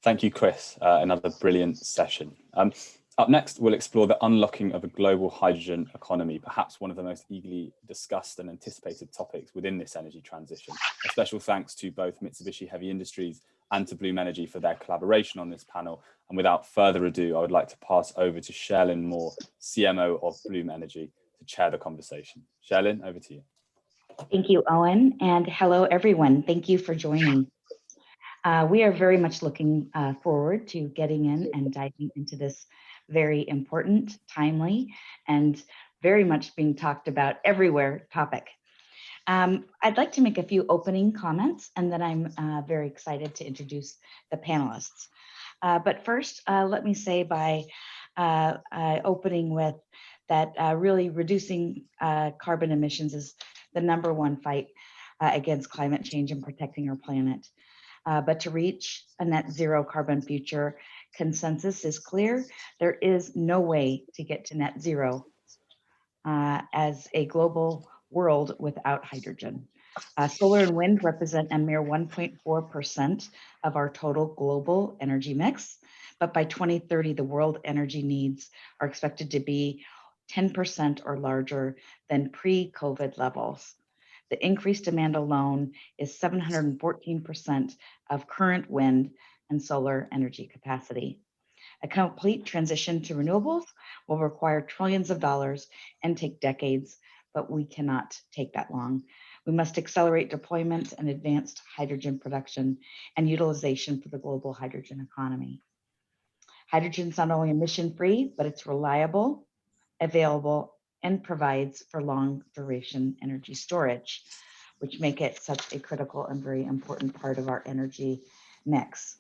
Thank you, Chris. Another brilliant session. Up next, we'll explore the unlocking of a global hydrogen economy, perhaps one of the most eagerly discussed and anticipated topics within this energy transition. A special thanks to both Mitsubishi Heavy Industries and to Bloom Energy for their collaboration on this panel. And without further ado, I would like to pass over to Sherlyn Moore, CMO of Bloom Energy, to chair the conversation. Sherlyn, over to you. Thank you, Owen, and hello, everyone. Thank you for joining. We are very much looking forward to getting in and diving into this very important, timely, and very much being talked about everywhere topic. I'd like to make a few opening comments, and then I'm very excited to introduce the panelists. But first, let me say by opening with that really reducing carbon emissions is the #1 fight against climate change and protecting our planet. But to reach a net zero carbon future, consensus is clear. There is no way to get to net zero as a global world without hydrogen. Solar and wind represent a mere 1.4% of our total global energy mix, but by 2030, the world energy needs are expected to be 10% or larger than pre-COVID levels. The increased demand alone is 714% of current wind and solar energy capacity. A complete transition to renewables will require trillions of dollars and take decades, but we cannot take that long. We must accelerate deployment and advanced hydrogen production and utilization for the global hydrogen economy. Hydrogen is not only emission-free, but it's reliable, available, and provides for long duration energy storage, which make it such a critical and very important part of our energy mix.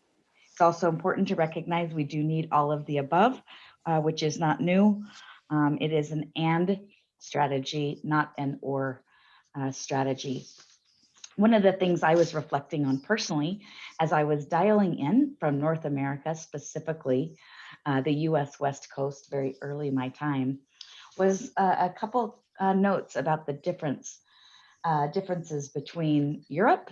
It's also important to recognize we do need all of the above, which is not new. It is an and strategy, not an or strategy. One of the things I was reflecting on personally as I was dialing in from North America, specifically the US West Coast, very early in my time, was a couple notes about the differences between Europe,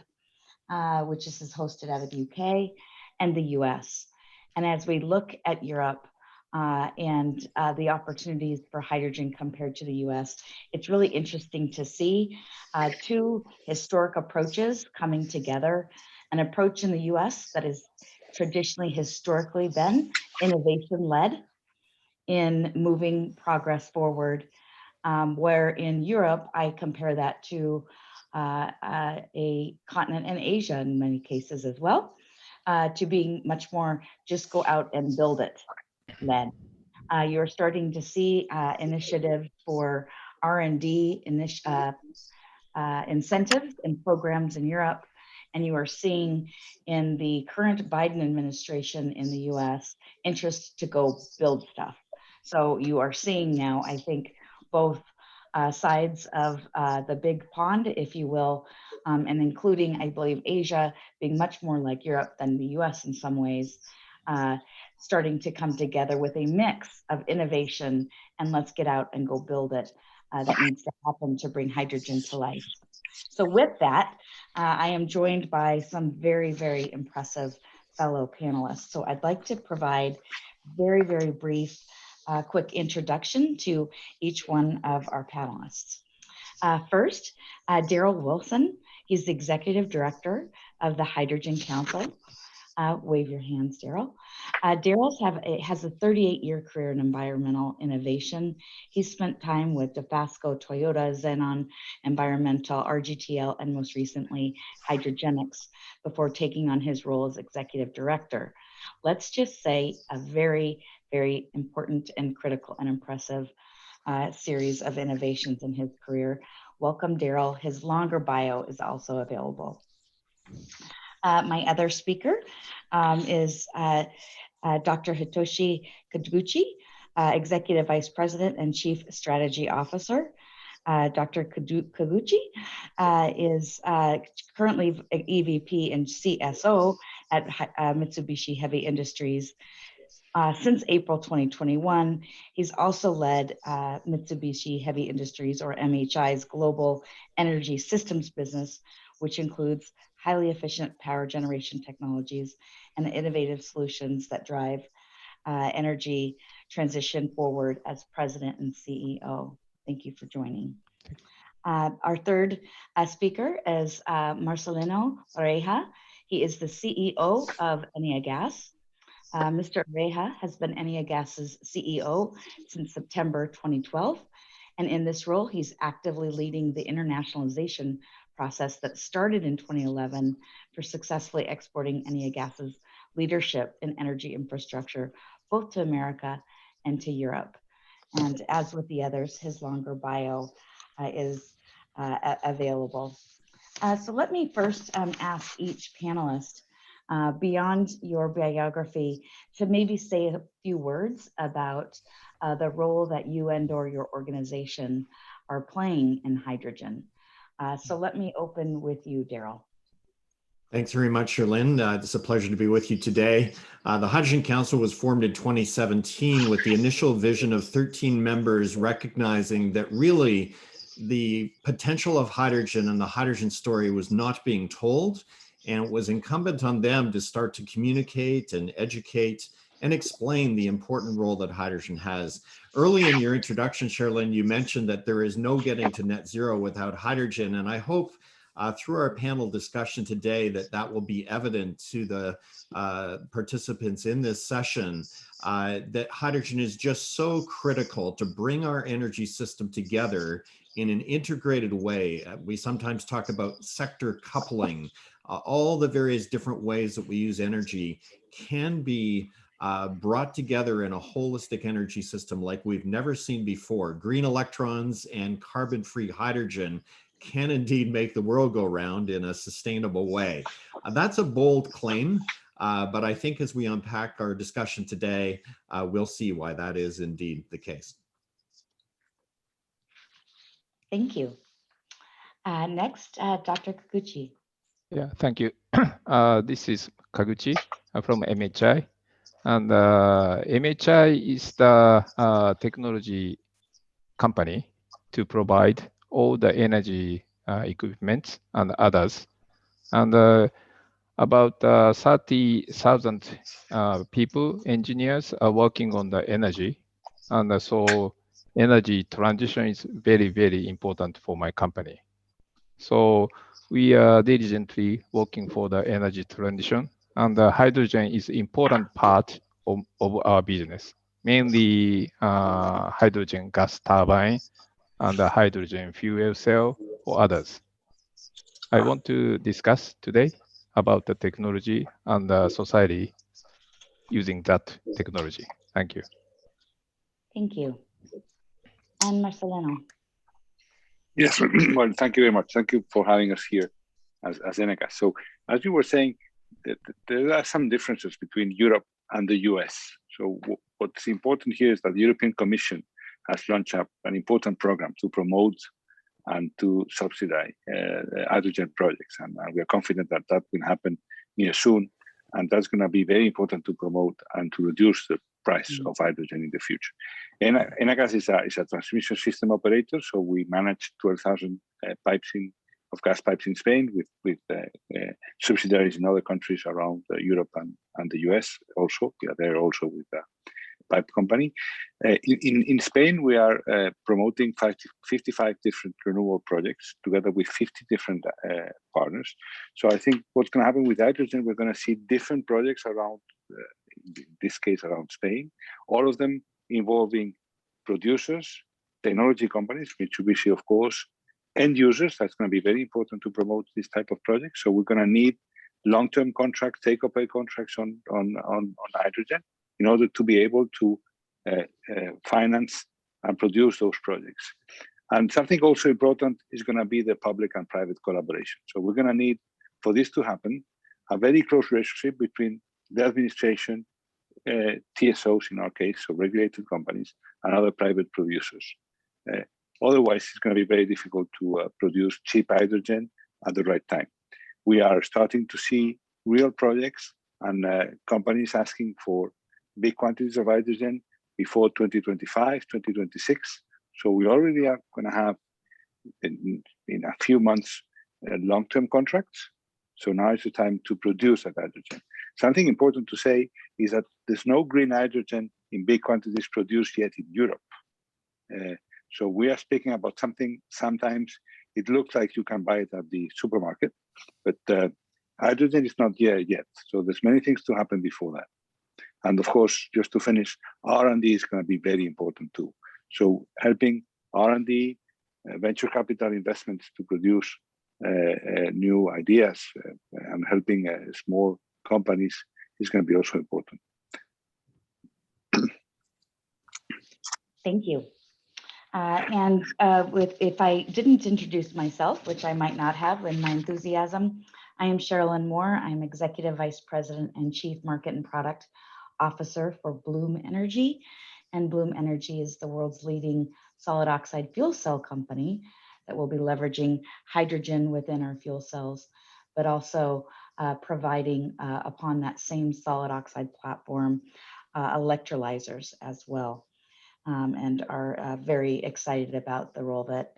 which is hosted out of the UK, and the US. And as we look at Europe and the opportunities for hydrogen compared to the US, it's really interesting to see two historic approaches coming together. An approach in the US that is traditionally, historically been innovation-led in moving progress forward, where in Europe, I compare that to a continent in Asia in many cases as well, to being much more just go out and build it led. You're starting to see initiatives for R&D incentives and programs in Europe, and you are seeing in the current Biden administration in the US, interest to go build stuff. So you are seeing now, I think, both sides of the big pond, if you will, and including, I believe, Asia being much more like Europe than the US in some ways, starting to come together with a mix of innovation and let's get out and go build it that needs to happen to bring hydrogen to life. So with that, I am joined by some very, very impressive fellow panelists. So I'd like to provide very, very brief quick introduction to each one of our panelists. First, Daryl Wilson. He's the Executive Director of the Hydrogen Council. Wave your hands, Daryl. Daryl has a 38-year career in environmental innovation. He spent time with Dofasco, Toyota, Xenon Environmental, RGTL, and most recently, Hydrogenics, before taking on his role as Executive Director. Let's just say a very, very important and critical and impressive series of innovations in his career. Welcome, Daryl. His longer bio is also available. My other speaker is Dr. Hitoshi Kaguchi, Executive Vice President and Chief Strategy Officer. Dr. Kaguchi is currently EVP and CSO at Mitsubishi Heavy Industries. Since April 2021, he's also led Mitsubishi Heavy Industries, or MHI's global energy systems business, which includes highly efficient power generation technologies, and the innovative solutions that drive energy transition forward as President and CEO. Thank you for joining. Our third speaker is Marcelino Oreja. He is the CEO of Enagás. Mr. Reja has been Enagás's CEO since September 2012. And in this role, he's actively leading the internationalization process that started in 2011 for successfully exporting Enagás's leadership in energy infrastructure, both to America and to Europe. And as with the others, his longer bio is available. So let me first ask each panelist, beyond your biography, to maybe say a few words about the role that you and or your organization are playing in hydrogen. So let me open with you, Daryl. Thanks very much, Sherlyn. It's a pleasure to be with you today. The Hydrogen Council was formed in 2017 with the initial vision of 13 members recognizing that really the potential of hydrogen and the hydrogen story was not being told, and it was incumbent on them to start to communicate and educate and explain the important role that hydrogen has. Early in your introduction, Sherlyn, you mentioned that there is no getting to net zero without hydrogen, and I hope through our panel discussion today that will be evident to the participants in this session, that hydrogen is just so critical to bring our energy system together in an integrated way. We sometimes talk about sector coupling. All the various different ways that we use energy can be brought together in a holistic energy system like we've never seen before. Green electrons and carbon-free hydrogen can indeed make the world go round in a sustainable way. That's a bold claim, but I think as we unpack our discussion today, we'll see why that is indeed the case. Thank you. Next, Dr. Kaguchi. Yeah, thank you. This is Kaguchi from MHI. And MHI is the technology company to provide all the energy equipment and others. And about 30,000 people, engineers are working on the energy. And so energy transition is very, very important for my company. So we are diligently working for the energy transition, and the hydrogen is an important part of our business, mainly hydrogen gas turbine and the hydrogen fuel cell or others. I want to discuss today about the technology and the society using that technology. Thank you. Thank you. And Marcelino. Yes, well, thank you very much. Thank you for having us here as Enagás. So as you were saying, there are some differences between Europe and the US. So what's important here is that the European Commission has launched up an important program to promote and to subsidize hydrogen projects. And we are confident that that will happen soon. And that's going to be very important to promote and to reduce the price of hydrogen in the future. Enagás is a transmission system operator, so we manage 12,000 of gas pipes in Spain with subsidiaries in other countries around Europe and the US also. We are there also with a pipe company. In Spain, we are promoting 55 different renewable projects together with 50 different partners. So I think what's going to happen with hydrogen, we're going to see different projects around, in this case, around Spain, all of them involving producers, technology companies, Mitsubishi, of course, end users. That's going to be very important to promote this type of project. So we're going to need long-term contracts, take-or-pay contracts on hydrogen in order to be able to finance and produce those projects. And something also important is going to be the public and private collaboration. So we're going to need, for this to happen, a very close relationship between the administration, TSOs in our case, so regulated companies, and other private producers. Otherwise, it's going to be very difficult to produce cheap hydrogen at the right time. We are starting to see real projects and companies asking for big quantities of hydrogen before 2025, 2026. So we already are going to have, in a few months, long-term contracts So now is the time to produce that hydrogen. Something important to say is that there's no green hydrogen in big quantities produced yet in Europe. So we are speaking about something, sometimes it looks like you can buy it at the supermarket, but hydrogen is not there yet. So there's many things to happen before that. And of course, just to finish, R&D is going to be very important too. So helping R&D, venture capital investments to produce new ideas and helping small companies is going to be also important. Thank you. If I didn't introduce myself, which I might not have in my enthusiasm, I am Sherilyn Moore. I'm Executive Vice President and Chief Market and Product Officer for Bloom Energy. And Bloom Energy is the world's leading solid oxide fuel cell company that will be leveraging hydrogen within our fuel cells, but also providing upon that same solid oxide platform electrolyzers as well. And are very excited about the role that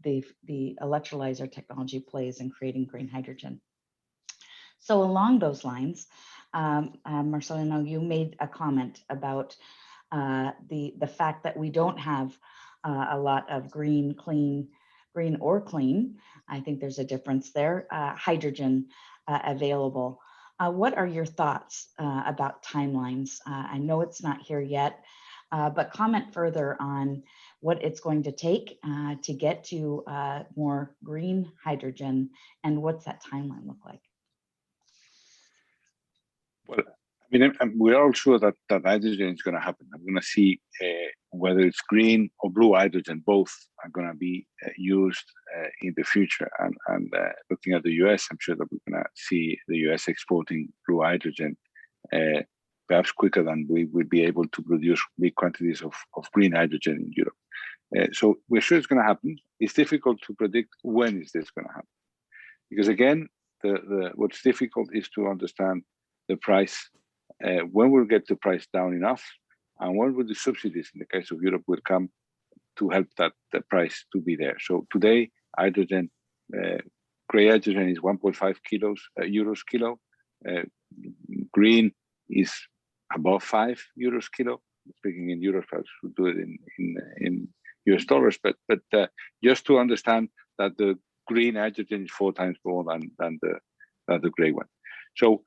the electrolyzer technology plays in creating green hydrogen. So along those lines, Marcelino, you made a comment about the fact that we don't have a lot of green or clean, I think there's a difference there, hydrogen available. What are your thoughts about timelines? I know it's not here yet, but comment further on what it's going to take to get to more green hydrogen, and what's that timeline look like? Well, I mean, we're all sure that hydrogen is going to happen. I'm going to see whether it's green or blue hydrogen, both are going to be used in the future. And looking at the US, I'm sure that we're going to see the US exporting blue hydrogen perhaps quicker than we will be able to produce big quantities of green hydrogen in Europe. So we're sure it's going to happen. It's difficult to predict when is this going to happen. Because again, what's difficult is to understand the price, when we'll get the price down enough, and when will the subsidies in the case of Europe will come to help the price to be there. So today, hydrogen, gray hydrogen is 1.5 euros kilo. Green is above 5 euros kilo. Speaking in euros, perhaps we'll do it in US dollars. But just to understand that the green hydrogen is 4 times more than the gray one. So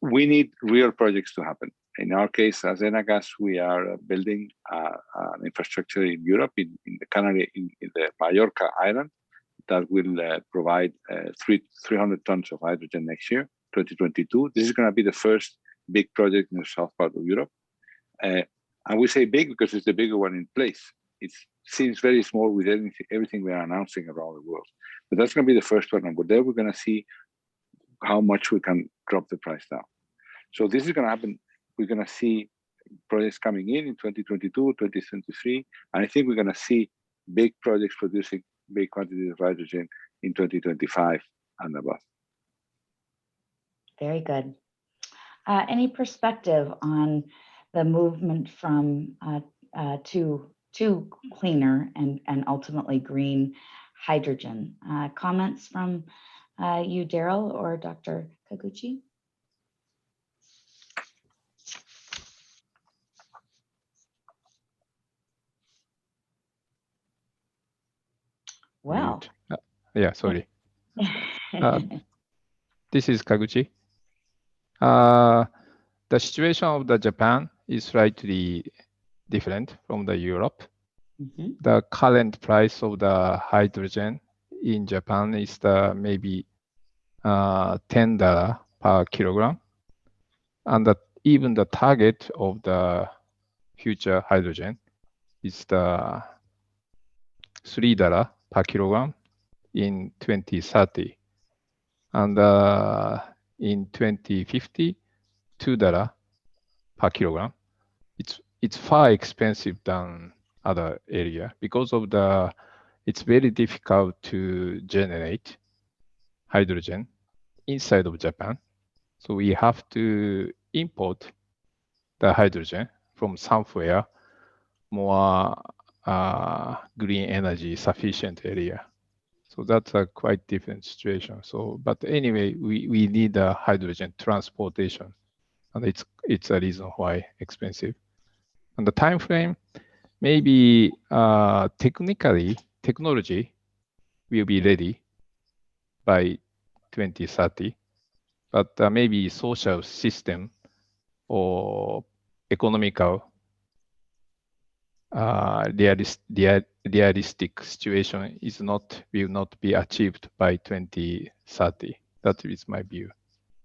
we need real projects to happen. In our case, as Enagás, we are building an infrastructure in Europe, in the Mallorca island, that will provide 300 tons of hydrogen next year, 2022. This is going to be the first big project in the south part of Europe. And we say big because it's the bigger one in place. It seems very small with everything we are announcing around the world. But that's going to be the first one. And there we're going to see how much we can drop the price down. So this is going to happen. We're going to see projects coming in 2022, 2023. And I think we're going to see big projects producing big quantities of hydrogen in 2025 and above. Very good. Any perspective on the movement from to cleaner and ultimately green hydrogen? Comments from you, Daryl, or Dr. Kaguchi? Wow. Yeah, sorry. This is Kaguchi. The situation of the Japan is slightly different from the Europe. Mm-hmm. The current price of the hydrogen in Japan is maybe $10 per kilogram, and even the target of the future hydrogen is the $3 per kilogram in 2030, and in 2050, $2 per kilogram. It's far expensive than other area because of it's very difficult to generate hydrogen inside of Japan. So we have to import the hydrogen from somewhere more green energy sufficient area. So that's a quite different situation. So, but anyway, we need a hydrogen transportation, and it's a reason why expensive. And the time frame, maybe technology will be ready by 2030, but maybe social system or economical realistic situation will not be achieved by 2030. That is my view.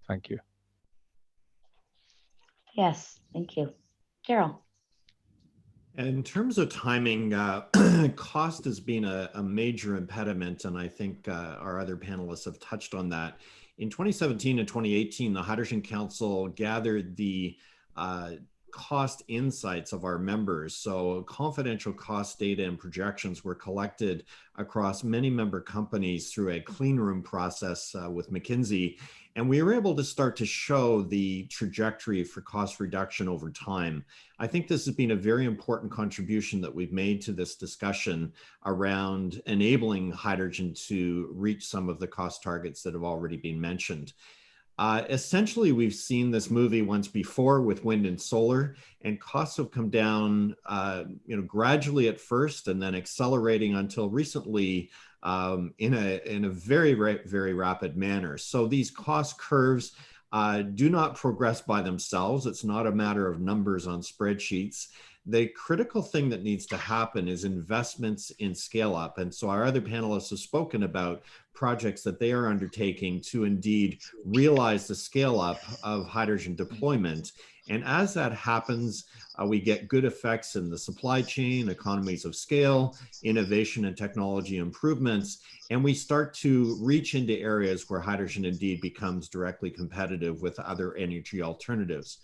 Thank you. Yes, thank you. Carol. In terms of timing, cost has been a major impediment, and I think our other panelists have touched on that. In 2017 and 2018, the Hydrogen Council gathered the cost insights of our members. So confidential cost data and projections were collected across many member companies through a clean room process with McKinsey. And we were able to start to show the trajectory for cost reduction over time. I think this has been a very important contribution that we've made to this discussion around enabling hydrogen to reach some of the cost targets that have already been mentioned. Essentially, we've seen this movie once before with wind and solar, and costs have come down gradually at first and then accelerating until recently in a very, very rapid manner. So these cost curves do not progress by themselves. It's not a matter of numbers on spreadsheets. The critical thing that needs to happen is investments in scale up. And so our other panelists have spoken about projects that they are undertaking to indeed realize the scale up of hydrogen deployment. And as that happens, we get good effects in the supply chain, economies of scale, innovation and technology improvements, and we start to reach into areas where hydrogen indeed becomes directly competitive with other energy alternatives.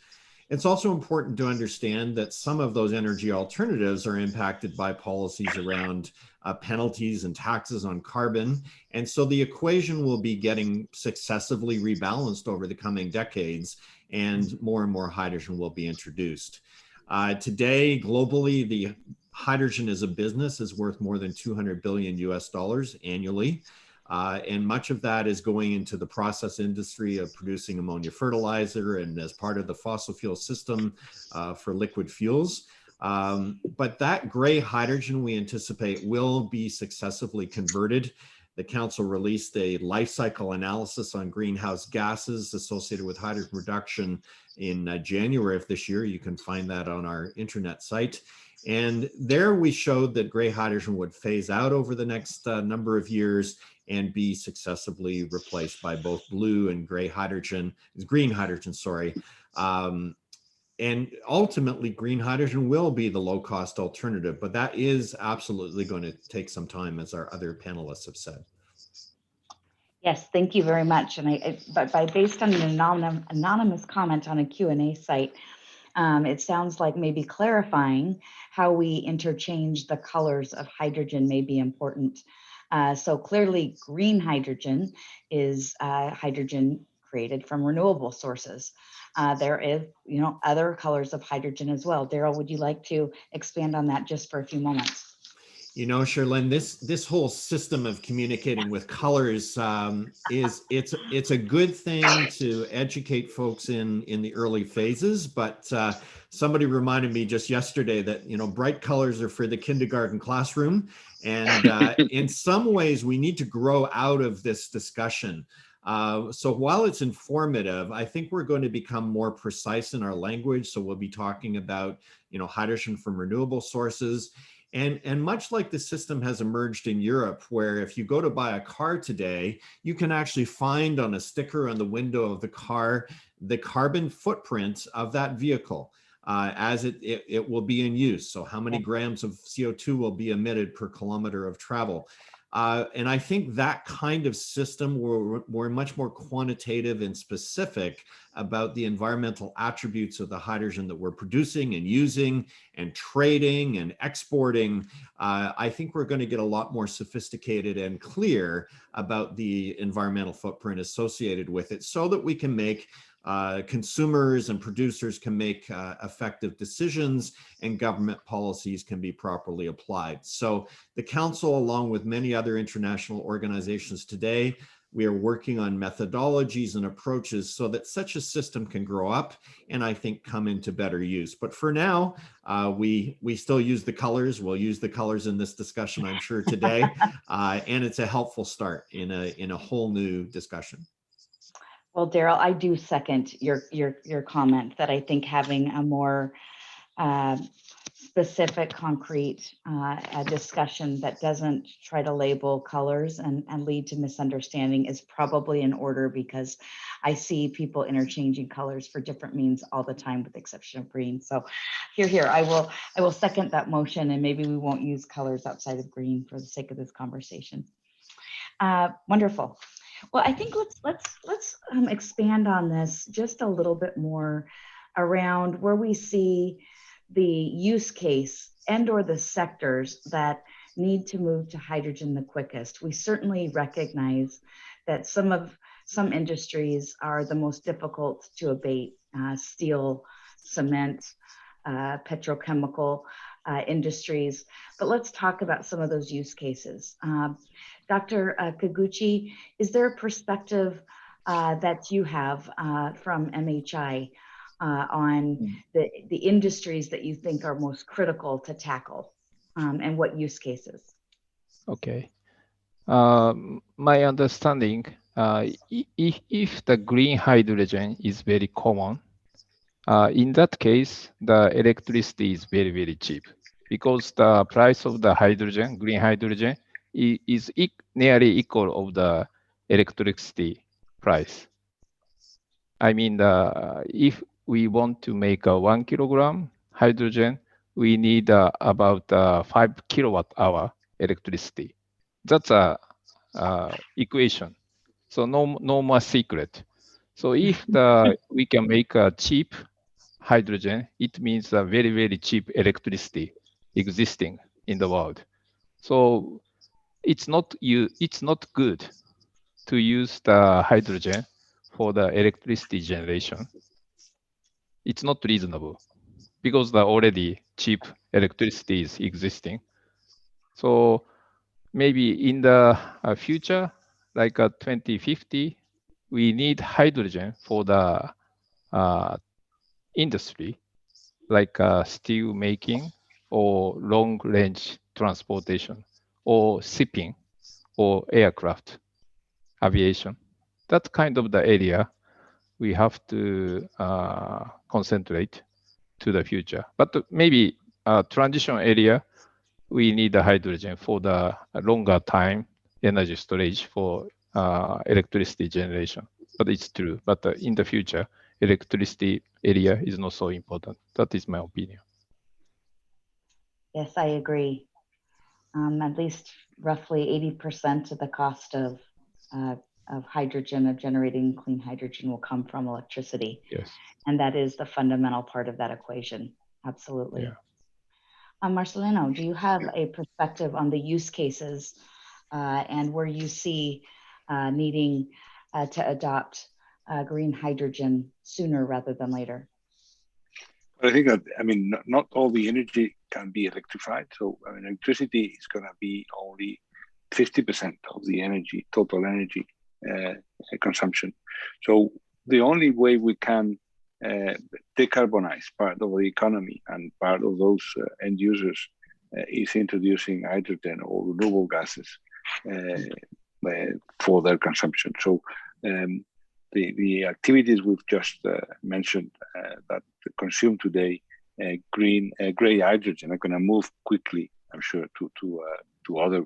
It's also important to understand that some of those energy alternatives are impacted by policies around penalties and taxes on carbon. And so the equation will be getting successively rebalanced over the coming decades, and more hydrogen will be introduced. Today, globally, the hydrogen as a business is worth more than $200 billion annually. And much of that is going into the process industry of producing ammonia fertilizer and as part of the fossil fuel system for liquid fuels. But that gray hydrogen we anticipate will be successively converted. The council released a life cycle analysis on greenhouse gases associated with hydrogen reduction in January of this year. You can find that on our internet site. And there we showed that gray hydrogen would phase out over the next number of years and be successively replaced by both blue and green hydrogen, sorry. And ultimately, green hydrogen will be the low-cost alternative, but that is absolutely going to take some time, as our other panelists have said. Yes, thank you very much. And based on an anonymous comment on a Q&A site, it sounds like maybe clarifying how we interchange the colors of hydrogen may be important. So clearly, green hydrogen is hydrogen created from renewable sources. There is, other colors of hydrogen as well. Daryl, would you like to expand on that just for a few moments? Sherlyn, this whole system of communicating with colors it's a good thing to educate folks in the early phases, but somebody reminded me just yesterday that bright colors are for the kindergarten classroom, and in some ways we need to grow out of this discussion. So while it's informative, I think we're going to become more precise in our language. So we'll be talking about hydrogen from renewable sources. And much like the system has emerged in Europe, where if you go to buy a car today, you can actually find on a sticker on the window of the car the carbon footprint of that vehicle as it will be in use. So how many grams of CO2 will be emitted per kilometer of travel. And I think that kind of system where we're much more quantitative and specific about the environmental attributes of the hydrogen that we're producing and using and trading and exporting, I think we're going to get a lot more sophisticated and clear about the environmental footprint associated with it, so that we can make consumers and producers can make effective decisions, and government policies can be properly applied. So the Council, along with many other international organizations today, we are working on methodologies and approaches so that such a system can grow up and I think come into better use. But for now, we still use the colors. We'll use the colors in this discussion, I'm sure, today. And it's a helpful start in a whole new discussion. Well, Daryl, I do second your comment that I think having a more specific, concrete discussion that doesn't try to label colors and lead to misunderstanding is probably in order, because I see people interchanging colors for different means all the time, with the exception of green. So here, I will second that motion, and maybe we won't use colors outside of green for the sake of this conversation. Wonderful. Well, I think let's expand on this just a little bit more around where we see the use case and or the sectors that need to move to hydrogen the quickest. We certainly recognize that some industries are the most difficult to abate, steel, cement, petrochemical industries. But let's talk about some of those use cases. Dr. Kaguchi, is there a perspective that you have from MHI on the industries that you think are most critical to tackle, and what use cases? Okay. My understanding, if the green hydrogen is very common, in that case, the electricity is very, very cheap, because the price of the hydrogen, green hydrogen, is nearly equal of the electricity price. I mean, if we want to make a 1 kilogram hydrogen, we need about 5 kilowatt hour electricity. That's a equation. So no more secret. So if we can make a cheap hydrogen, it means a very, very cheap electricity existing in the world. So it's not good to use the hydrogen for the electricity generation. It's not reasonable, because the already cheap electricity is existing. So maybe in the future, like 2050, we need hydrogen for the industry, like steel making or long range transportation or shipping or aircraft aviation. That kind of the area we have to concentrate to the future. But maybe transition area, we need the hydrogen for the longer time energy storage for electricity generation. But it's true. But in the future, electricity area is not so important. That is my opinion. Yes, I agree. At least roughly 80% of the cost of hydrogen, of generating clean hydrogen, will come from electricity. Yes. And that is the fundamental part of that equation. Absolutely. Yeah. Marcelino, do you have a perspective on the use cases and where you see needing to adopt green hydrogen sooner rather than later? I think that, not all the energy can be electrified. So, electricity is going to be only 50% of the energy, total energy consumption. So the only way we can decarbonize part of the economy and part of those end users is introducing hydrogen or renewable gases for their consumption. So the activities we've just mentioned that consume today gray hydrogen are going to move quickly, I'm sure, to other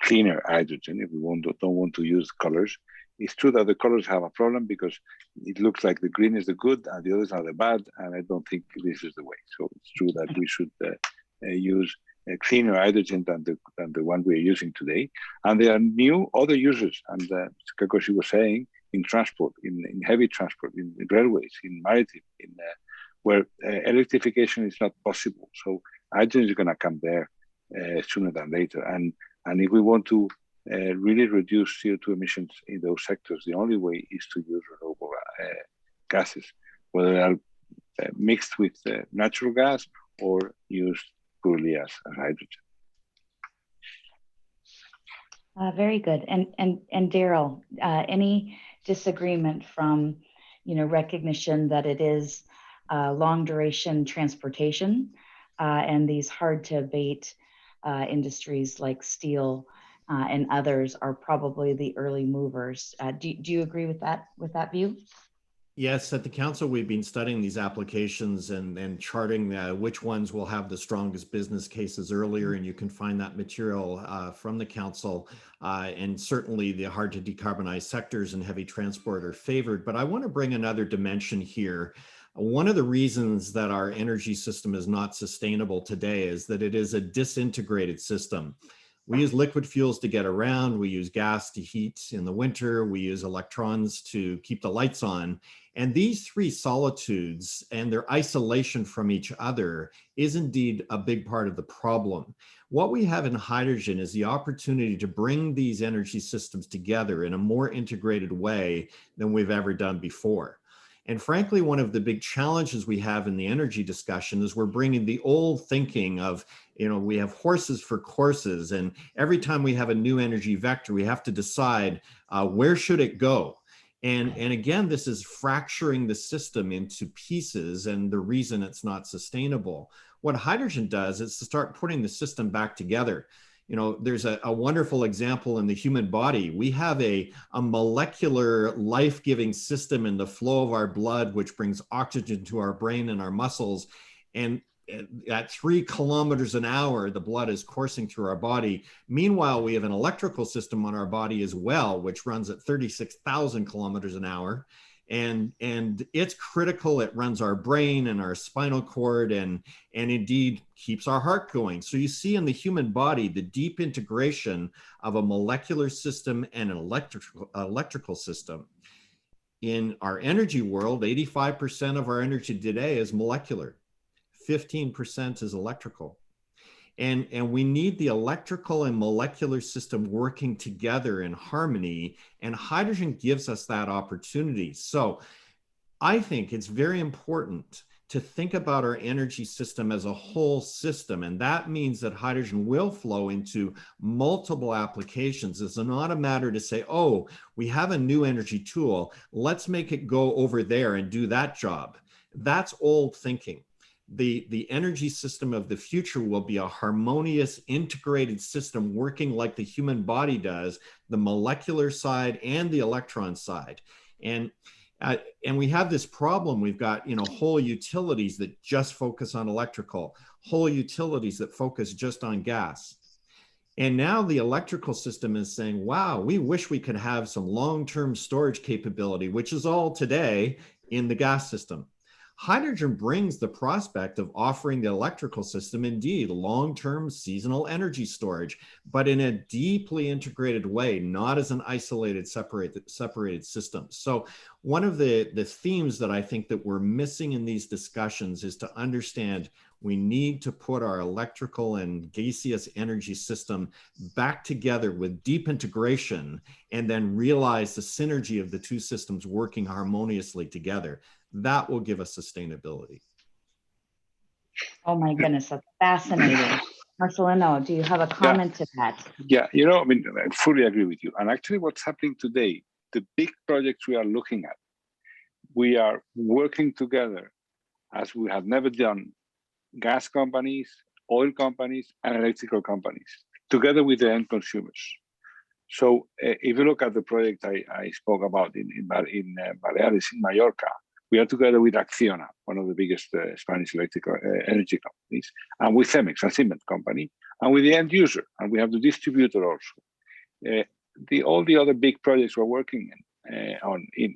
cleaner hydrogen if we don't want to use colors. It's true that the colors have a problem because it looks like the green is the good and the others are the bad, and I don't think this is the way. So it's true that we should use a cleaner hydrogen than the one we're using today. And there are other uses, and Kakoshi was saying, in transport, in heavy transport, in railways, in maritime, where electrification is not possible. So hydrogen is going to come there sooner than later. And if we want to really reduce CO2 emissions in those sectors, the only way is to use renewable gases, whether they are mixed with natural gas or used purely as hydrogen. Very good. And Daryl, any disagreement from, recognition that it is long duration transportation and these hard to abate industries like steel and others are probably the early movers. Do you agree with that view? Yes, at the council, we've been studying these applications and charting which ones will have the strongest business cases earlier, and you can find that material from the council. And certainly the hard to decarbonize sectors and heavy transport are favored. But I want to bring another dimension here. One of the reasons that our energy system is not sustainable today is that it is a disintegrated system. We use liquid fuels to get around, we use gas to heat in the winter, we use electrons to keep the lights on. And these three solitudes and their isolation from each other is indeed a big part of the problem. What we have in hydrogen is the opportunity to bring these energy systems together in a more integrated way than we've ever done before. And frankly, one of the big challenges we have in the energy discussion is we're bringing the old thinking of, we have horses for courses, and every time we have a new energy vector, we have to decide where should it go. And again, this is fracturing the system into pieces, and the reason it's not sustainable. What hydrogen does is to start putting the system back together. There's a wonderful example in the human body. We have a molecular life-giving system in the flow of our blood, which brings oxygen to our brain and our muscles. And at 3 kilometers an hour, the blood is coursing through our body. Meanwhile, we have an electrical system on our body as well, which runs at 36,000 kilometers an hour. And it's critical. It runs our brain and our spinal cord and indeed keeps our heart going. So you see in the human body, the deep integration of a molecular system and an electrical system. In our energy world, 85% of our energy today is molecular, 15% is electrical. And we need the electrical and molecular system working together in harmony, and hydrogen gives us that opportunity. So I think it's very important to think about our energy system as a whole system, and that means that hydrogen will flow into multiple applications. It's not a matter to say, oh, we have a new energy tool, let's make it go over there and do that job. That's old thinking. The energy system of the future will be a harmonious, integrated system working like the human body does, the molecular side and the electron side. And we have this problem. We've got, whole utilities that just focus on electrical, whole utilities that focus just on gas. And now the electrical system is saying, wow, we wish we could have some long-term storage capability, which is all today in the gas system. Hydrogen brings the prospect of offering the electrical system indeed long-term seasonal energy storage, but in a deeply integrated way, not as an isolated, separated system. So one of the themes that I think that we're missing in these discussions is to understand we need to put our electrical and gaseous energy system back together with deep integration, and then realize the synergy of the two systems working harmoniously together. That will give us sustainability. Oh my goodness, that's fascinating. Marcelino, do you have a comment to that? Yeah, I fully agree with you. And actually what's happening today, the big projects we are looking at, we are working together as we have never done, gas companies, oil companies, and electrical companies, together with the end consumers. So if you look at the project I spoke about in Baleares, in Mallorca, we are together with Acciona, one of the biggest Spanish electrical energy companies, and with Cemex, a cement company, and with the end user, and we have the distributor also. All the other big projects we're working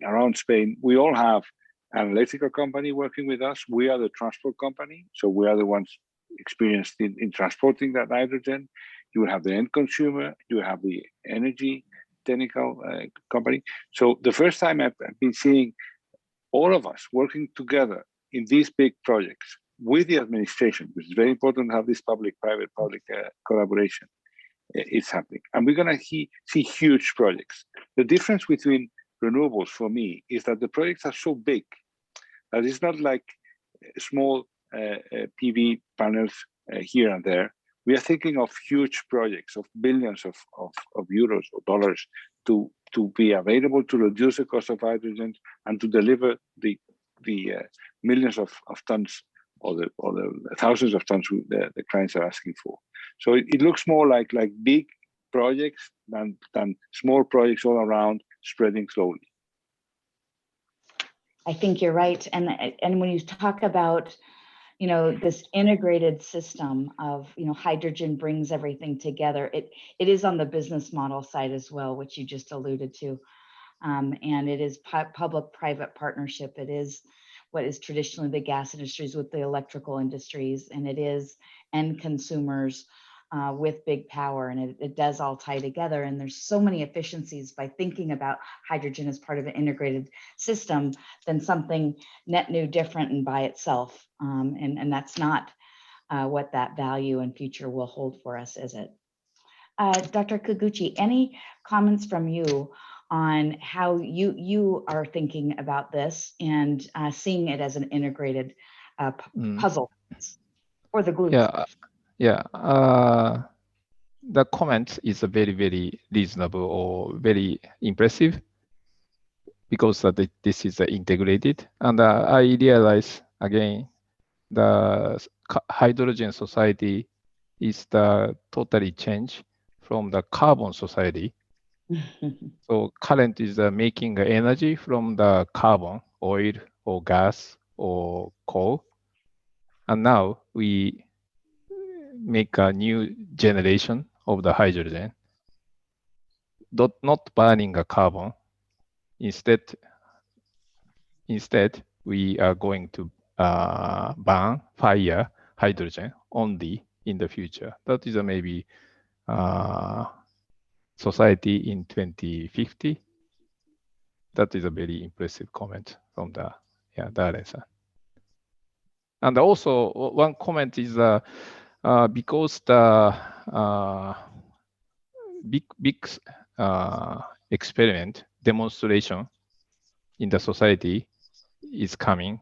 around Spain, we all have an electrical company working with us. We are the transport company, so we are the ones experienced in transporting that hydrogen. You will have the end consumer, you have the energy technical company. So the first time I've been seeing all of us working together in these big projects with the administration, which is very important to have this public-private collaboration. it's happening. And we're going to see huge projects. The difference between renewables for me is that the projects are so big that it's not like small PV panels here and there. We are thinking of huge projects of billions of euros or dollars to be available to reduce the cost of hydrogen and to deliver the millions of tons or the thousands of tons the clients are asking for. So it looks more like big projects than small projects all around spreading slowly. I think you're right. And when you talk about, this integrated system of, hydrogen brings everything together, it is on the business model side as well, which you just alluded to. And it is public-private partnership. It is what is traditionally the gas industries with the electrical industries, and it is end consumers with big power, and it does all tie together. And there's so many efficiencies by thinking about hydrogen as part of an integrated system than something net new, different, and by itself. And that's not what that value and future will hold for us, is it? Dr. Kaguchi, any comments from you on how you are thinking about this and seeing it as an integrated puzzle or the glue? Yeah. The comment is very, very reasonable or very impressive because this is integrated. And I realize again, the hydrogen society is the totally change from the carbon society. So current is making energy from the carbon, oil or gas or coal. And now we make a new generation of the hydrogen, not burning a carbon. Instead, we are going to burn fire hydrogen only in the future. That is maybe society in 2050. That is a very impressive comment from the Darren-san. And also one comment is because the big experiment demonstration in the society is coming,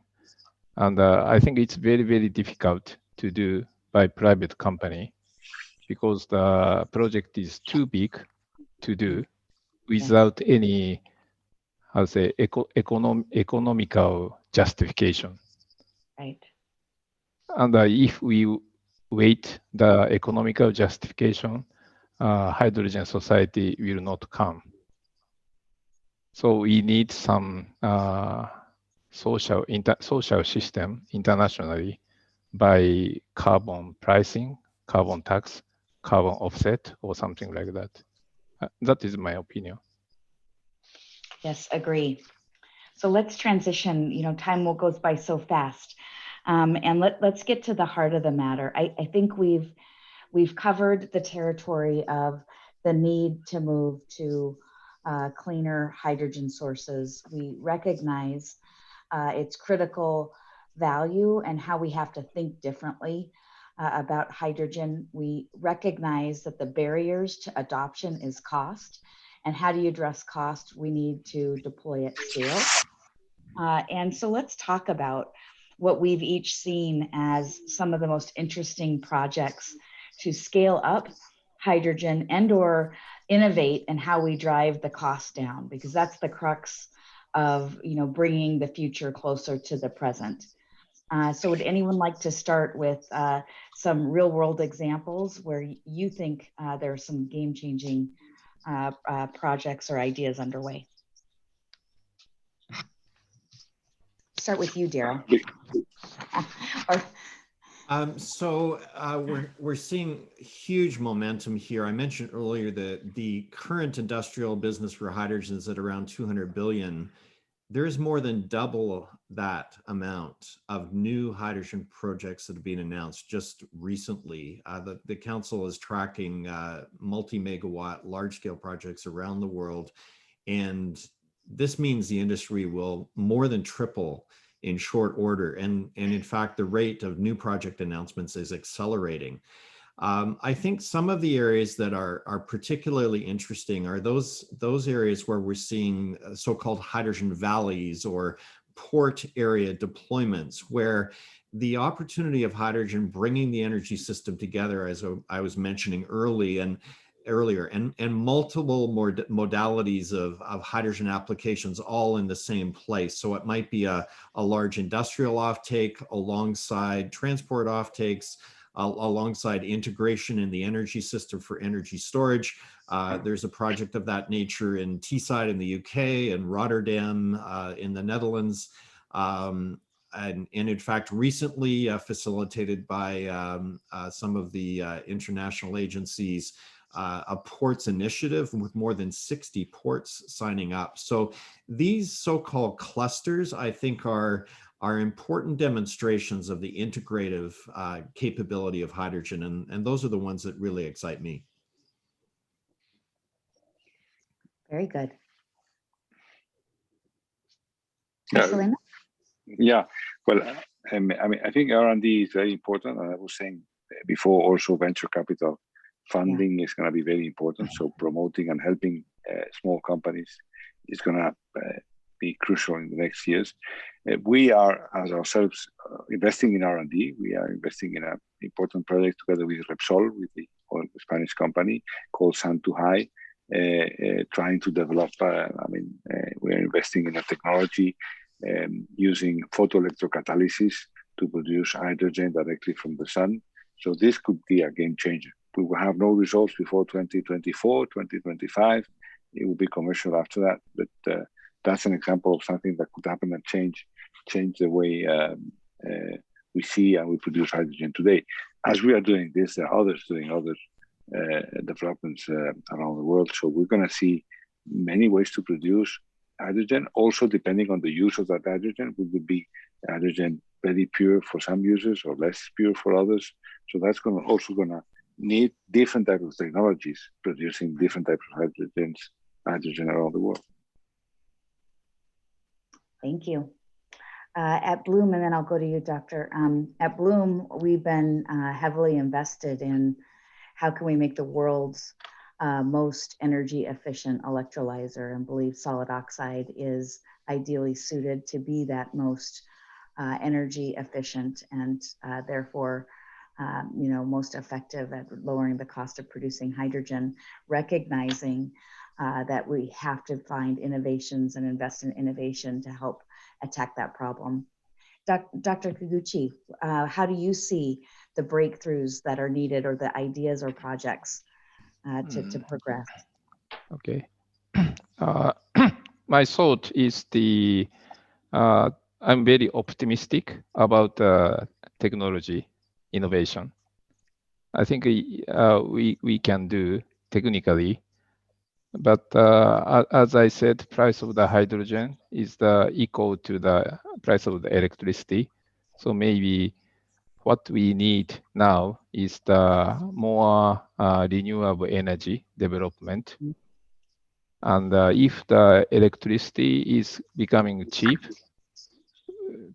and I think it's very, very difficult to do by private company because the project is too big to do without any, how to say, economical justification. Right. And if we wait the economical justification, hydrogen society will not come. So we need some social system internationally by carbon pricing, carbon tax, carbon offset, or something like that. That is my opinion. Yes, agree. So let's transition. Time goes by so fast, and let's get to the heart of the matter. I think we've covered the territory of the need to move to cleaner hydrogen sources. We recognize its critical value and how we have to think differently about hydrogen. We recognize that the barriers to adoption is cost. And how do you address cost? We need to deploy at scale. And so let's talk about what we've each seen as some of the most interesting projects to scale up hydrogen and or innovate and how we drive the cost down, because that's the crux of bringing the future closer to the present. So would anyone like to start with some real world examples where you think there are some game-changing projects or ideas underway? Start with you, Daryl. We're seeing huge momentum here. I mentioned earlier that the current industrial business for hydrogen is at around 200 billion. There's more than double that amount of new hydrogen projects that have been announced just recently. The council is tracking multi-megawatt large-scale projects around the world, and this means the industry will more than triple in short order. And in fact, the rate of new project announcements is accelerating. I think some of the areas that are particularly interesting are those areas where we're seeing so-called hydrogen valleys or port area deployments, where the opportunity of hydrogen bringing the energy system together, as I was mentioning earlier, and multiple more modalities of hydrogen applications all in the same place. So it might be a large industrial offtake alongside transport offtakes, alongside integration in the energy system for energy storage. There's a project of that nature in Teesside in the UK and Rotterdam in the Netherlands. And in fact, recently facilitated by some of the international agencies, a ports initiative with more than 60 ports signing up. So these so-called clusters, I think, are important demonstrations of the integrative capability of hydrogen. And those are the ones that really excite me. Very good. Marcelino? Yeah, well, I mean, I think R&D is very important. And I was saying before, also venture capital funding is going to be very important. So promoting and helping small companies is going to be crucial in the next years. We are, as ourselves, investing in R&D. We are investing in an important project together with Repsol, with the Spanish company called Sun to High, trying to develop, we're investing in a technology using photoelectrocatalysis to produce hydrogen directly from the sun. So this could be a game changer. We will have no results before 2024, 2025. It will be commercial after that. But that's an example of something that could happen and change the way we see and we produce hydrogen today. As we are doing this, there are others doing other developments around the world. So we're going to see many ways to produce hydrogen. Also, depending on the use of that hydrogen, will be hydrogen very pure for some users or less pure for others. So that's also going to need different types of technologies producing different types of hydrogen around the world. Thank you. At Bloom, and then I'll go to you, Doctor. At Bloom, we've been heavily invested in how can we make the world's most energy efficient electrolyzer, and believe solid oxide is ideally suited to be that most energy efficient and therefore most effective at lowering the cost of producing hydrogen, recognizing that we have to find innovations and invest in innovation to help attack that problem. Dr. Kaguchi, how do you see the breakthroughs that are needed or the ideas or projects to progress? Okay. My thought is I'm very optimistic about technology innovation. I think we can do technically, but as I said, price of the hydrogen is equal to the price of the electricity. So maybe what we need now is the more renewable energy development. And if the electricity is becoming cheap,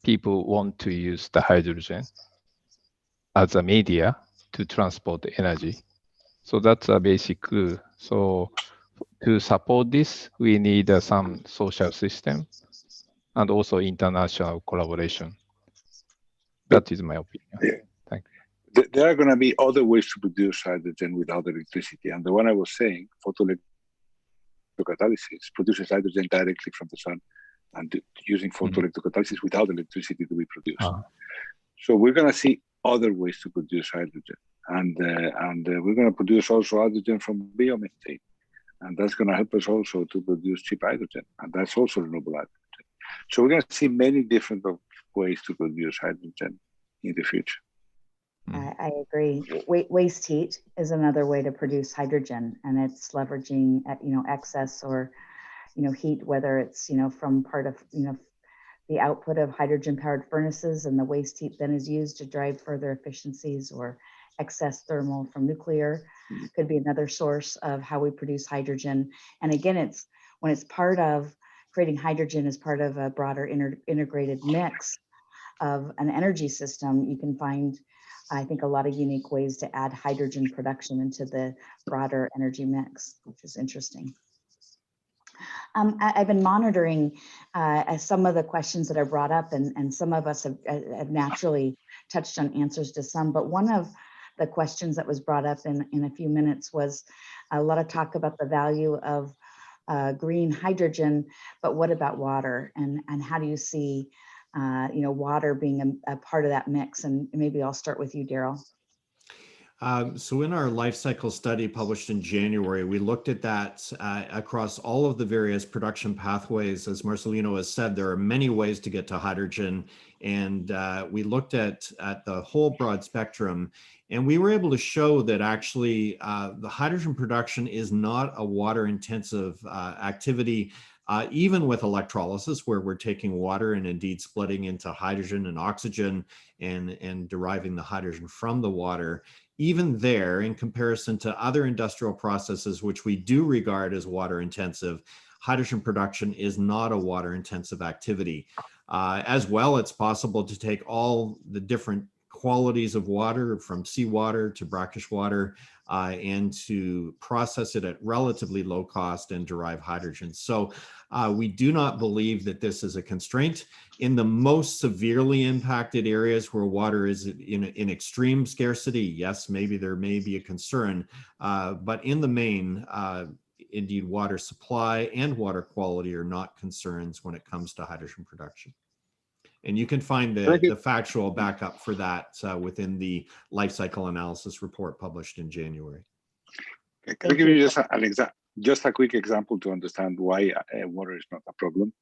people want to use the hydrogen as a media to transport energy. So that's a basic clue. So to support this, we need some social system and also international collaboration. That is my opinion. Yeah. Thank you. There are going to be other ways to produce hydrogen without electricity. And the one I was saying, photoelectrocatalysis, produces hydrogen directly from the sun and using photoelectrocatalysis without electricity to be produced. So we're going to see other ways to produce hydrogen. And we're going to produce also hydrogen from biomethane. And that's going to help us also to produce cheap hydrogen. And that's also renewable hydrogen. So we're going to see many different ways to produce hydrogen in the future. I agree. Waste heat is another way to produce hydrogen, and it's leveraging excess or heat, whether it's from part of the output of hydrogen powered furnaces, and the waste heat then is used to drive further efficiencies, or excess thermal from nuclear could be another source of how we produce hydrogen. And again, when it's part of creating hydrogen as part of a broader integrated mix of an energy system, you can find I think, a lot of unique ways to add hydrogen production into the broader energy mix, which is interesting. I've been monitoring some of the questions that are brought up, and some of us have naturally touched on answers to some, but one of the questions that was brought up in a few minutes was a lot of talk about the value of green hydrogen, but what about water, and how do you see water being a part of that mix? And maybe I'll start with you, Daryl. So in our life cycle study published in January, we looked at that across all of the various production pathways. As Marcelino has said, there are many ways to get to hydrogen, and we looked at the whole broad spectrum, and we were able to show that actually the hydrogen production is not a water intensive activity. Even with electrolysis, where we're taking water and indeed splitting into hydrogen and oxygen and deriving the hydrogen from the water, even there, in comparison to other industrial processes, which we do regard as water intensive, hydrogen production is not a water intensive activity. As well, it's possible to take all the different qualities of water, from seawater to brackish water, and to process it at relatively low cost and derive hydrogen. So we do not believe that this is a constraint. In the most severely impacted areas where water is in extreme scarcity, yes, maybe there may be a concern, but in the main, indeed, water supply and water quality are not concerns when it comes to hydrogen production. And you can find the factual backup for that within the life cycle analysis report published in January. Can I give you just a quick example to understand why water is not a problem?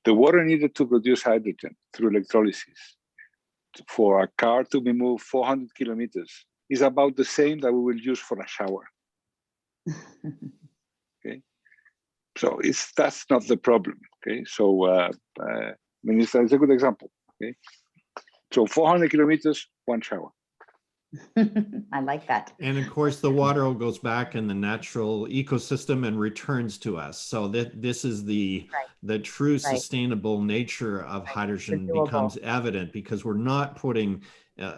The water needed to produce hydrogen through electrolysis for a car to be moved 400 kilometers is about the same that we will use for a shower. Okay, so that's not the problem. Okay, so Minister, it's a good example. Okay, so 400 kilometers, one shower. I like that. And of course, the water goes back in the natural ecosystem and returns to us. So that this is the true sustainable nature of hydrogen becomes evident, because we're not putting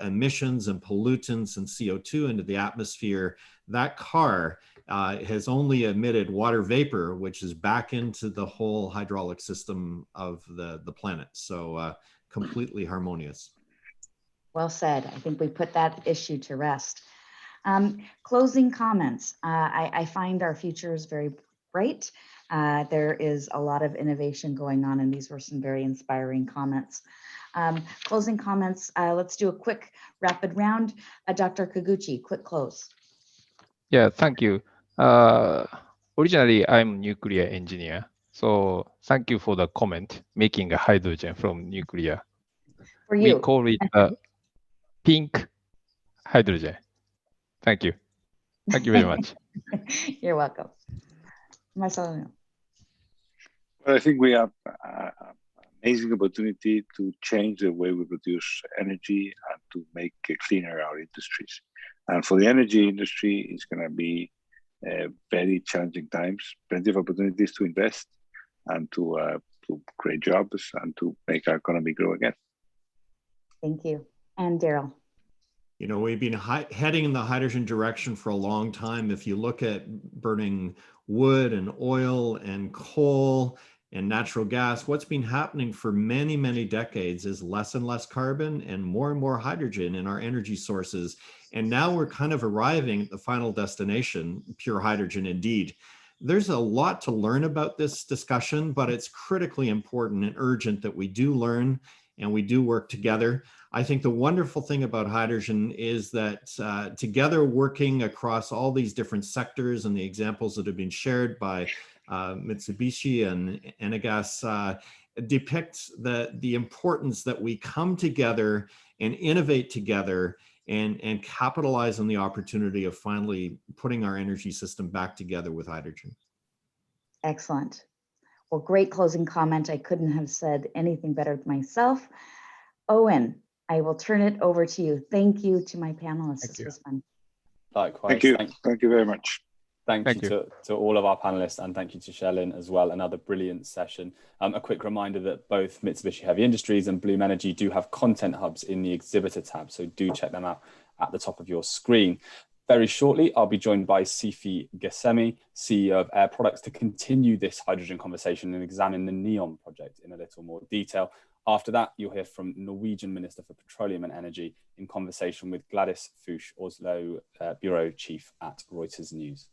emissions and pollutants and CO2 into the atmosphere. That car has only emitted water vapor, which is back into the whole hydraulic system of the planet. So completely harmonious. Well said. I think we put that issue to rest. Closing comments. I find our future is very bright. There is a lot of innovation going on, and these were some very inspiring comments. Closing comments. Let's do a quick rapid round. Dr. Kaguchi, quick close. Yeah, thank you. Originally, I'm nuclear engineer. So thank you for the comment, making a hydrogen from nuclear. For you. We call it pink hydrogen. Thank you. Thank you very much. You're welcome. Marcelino. Well, I think we have an amazing opportunity to change the way we produce energy and to make cleaner our industries. And for the energy industry, it's going to be very challenging times, plenty of opportunities to invest and to create jobs and to make our economy grow again. Thank you. And Daryl. You know, we've been heading in the hydrogen direction for a long time. If you look at burning wood and oil and coal and natural gas, what's been happening for many, many decades is less and less carbon and more hydrogen in our energy sources. And now we're kind of arriving at the final destination, pure hydrogen indeed. There's a lot to learn about this discussion, but it's critically important and urgent that we do learn and we do work together. I think the wonderful thing about hydrogen is that together, working across all these different sectors and the examples that have been shared by Mitsubishi and Enagás depicts the importance that we come together and innovate together and capitalize on the opportunity of finally putting our energy system back together with hydrogen. Excellent. Well, great closing comment. I couldn't have said anything better myself. Owen, I will turn it over to you. Thank you to my panelists. This was fun. Likewise. Thank you. Thank you very much. Thank you to all of our panelists, and thank you to Sherlyn as well. Another brilliant session. A quick reminder that both Mitsubishi Heavy Industries and Bloom Energy do have content hubs in the exhibitor tab, so do check them out at the top of your screen. Very shortly, I'll be joined by Sifi Gesemi, CEO of Air Products, to continue this hydrogen conversation and examine the NEOM project in a little more detail. After that, you'll hear from Norwegian Minister for Petroleum and Energy in conversation with Gladys Fuchs, Oslo Bureau Chief at Reuters News.